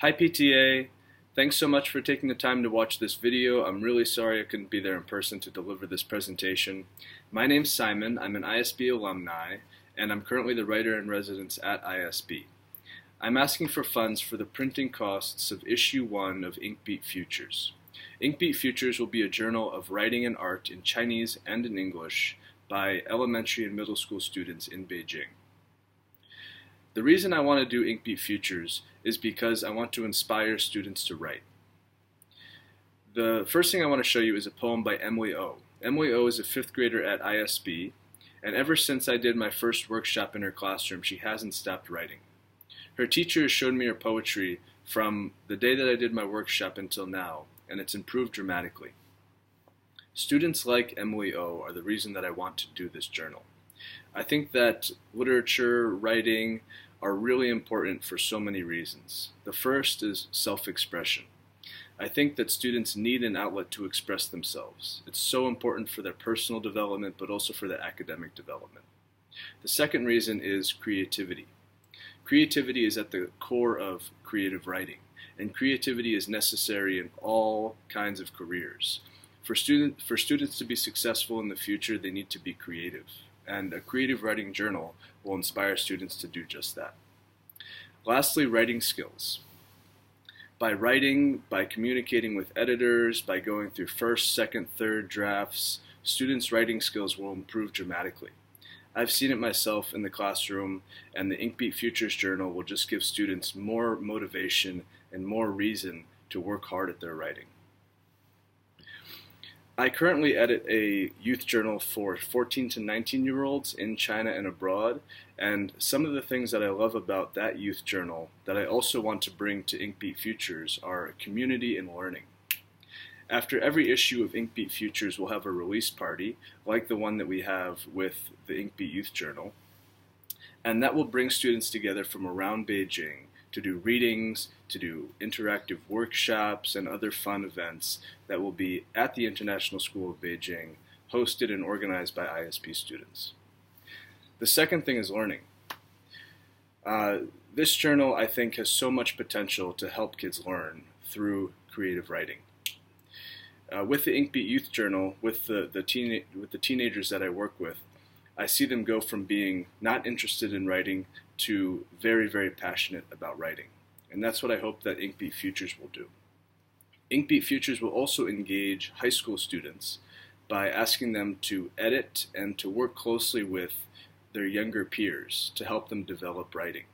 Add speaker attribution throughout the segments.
Speaker 1: Hi PTA, thanks so much for taking the time to watch this video. I'm really sorry I couldn't be there in person to deliver this presentation. My name's Simon, I'm an ISB alumni, and I'm currently the writer-in-residence at ISB. I'm asking for funds for the printing costs of issue 1 of InkBeat Futures. InkBeat Futures will be a journal of writing and art in Chinese and in English by elementary and middle school students in Beijing. The reason I want to do InkBeat Futures is because I want to inspire students to write. The first thing I want to show you is a poem by Emily O. Emily O is a 5th grader at ISB, and ever since I did my first workshop in her classroom, she hasn't stopped writing. Her teacher has shown me her poetry from the day that I did my workshop until now, and it's improved dramatically. Students like Emily O are the reason that I want to do this journal. I think that literature, writing are really important for so many reasons. The first is self-expression. I think that students need an outlet to express themselves. It's so important for their personal development, but also for their academic development. The second reason is creativity. Creativity is at the core of creative writing, and creativity is necessary in all kinds of careers. For students to be successful in the future, they need to be creative. And a creative writing journal will inspire students to do just that. Lastly, writing skills. By writing, by communicating with editors, by going through first, second, third drafts, students' writing skills will improve dramatically. I've seen it myself in the classroom, and the InkBeat Futures journal will just give students more motivation and more reason to work hard at their writing. I currently edit a youth journal for 14 to 19-year-olds in China and abroad, and some of the things that I love about that youth journal that I also want to bring to InkBeat Futures are community and learning. After every issue of InkBeat Futures, we'll have a release party, like the one that we have with the InkBeat Youth Journal, and that will bring students together from around Beijing to do readings, to do interactive workshops and other fun events that will be at the International School of Beijing, hosted and organized by ISP students. The second thing is learning. This journal, I think, has so much potential to help kids learn through creative writing. With the InkBeat Youth Journal, with the teenagers that I work with, I see them go from being not interested in writing to very, very passionate about writing. And that's what I hope that InkBeat Futures will do. InkBeat Futures will also engage high school students by asking them to edit and to work closely with their younger peers to help them develop writing.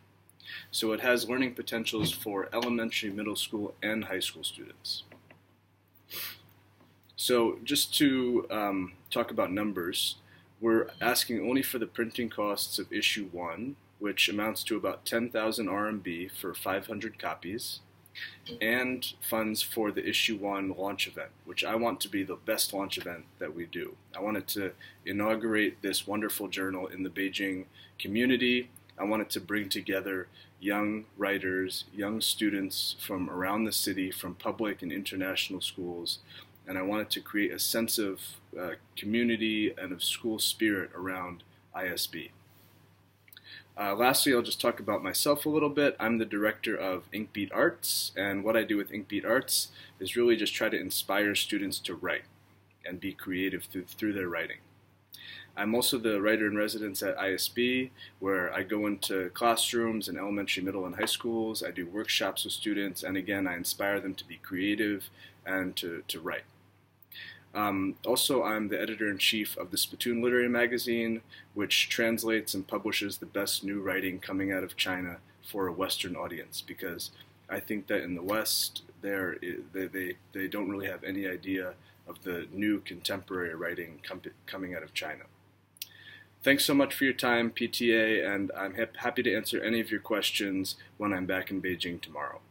Speaker 1: So it has learning potentials for elementary, middle school, and high school students. So just to talk about numbers, we're asking only for the printing costs of issue 1, which amounts to about 10,000 RMB for 500 copies, and funds for the issue 1 launch event, which I want to be the best launch event that we do. I wanted to inaugurate this wonderful journal in the Beijing community. I wanted to bring together young writers, young students from around the city, from public and international schools, and I wanted to create a sense of community and of school spirit around ISB. Lastly, I'll just talk about myself a little bit. I'm the director of InkBeat Arts, and what I do with InkBeat Arts is really just try to inspire students to write and be creative through their writing. I'm also the writer-in-residence at ISB, where I go into classrooms in elementary, middle, and high schools. I do workshops with students, and again, I inspire them to be creative and to write. Also, I'm the editor-in-chief of the Spittoon Literary Magazine, which translates and publishes the best new writing coming out of China for a Western audience, because I think that in the West, they don't really have any idea of the new contemporary writing coming out of China. Thanks so much for your time, PTA, and I'm happy to answer any of your questions when I'm back in Beijing tomorrow.